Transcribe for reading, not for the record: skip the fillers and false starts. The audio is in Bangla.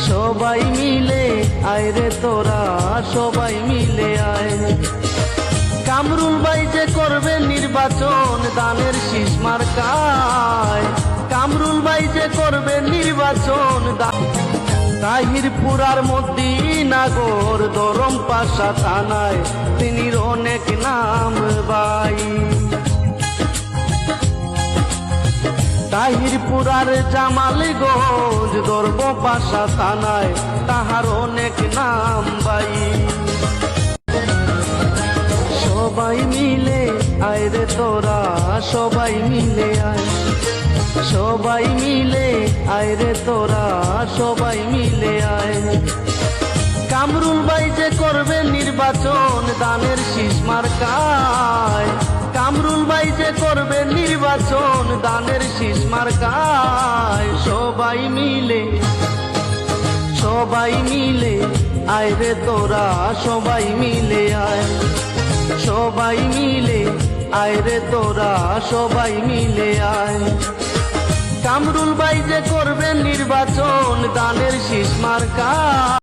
সবাই মিলে আয় রে তোরা, সবাই মিলে আয়। কামরুল ভাই যে করবে নির্বাচন দানের শীষ মার্কায়, কামরুল ভাই যে করবে নির্বাচন তাহিরপুরার মদিনাগর দরম পাশা থানায় তিনির অনেক নাম ভাই। তাহিরপুরার জামালগঞ্জ দরব পাশা থানায় তাহার অনেক নাম ভাই। সবাই মিলে আয় রে তোরা, সবাই মিলে আয়, সবাই মিলে আয় রে তোরা, সবাই মিলে আয়। কামরুল ভাই যে করবে নির্বাচন দানের শীষ মার্কায়, কামরুল ভাই যে করবে নির্বাচন দানের শীষ মার্কায়। সবাই মিলে, সবাই মিলে আয় রে তোরা, সবাই মিলে আয়, সবাই মিলে আয় রে তোরা, সবাই মিলে আয়। কামরুল ভাই যে করবে নির্বাচন দানের শীষ মার্কা।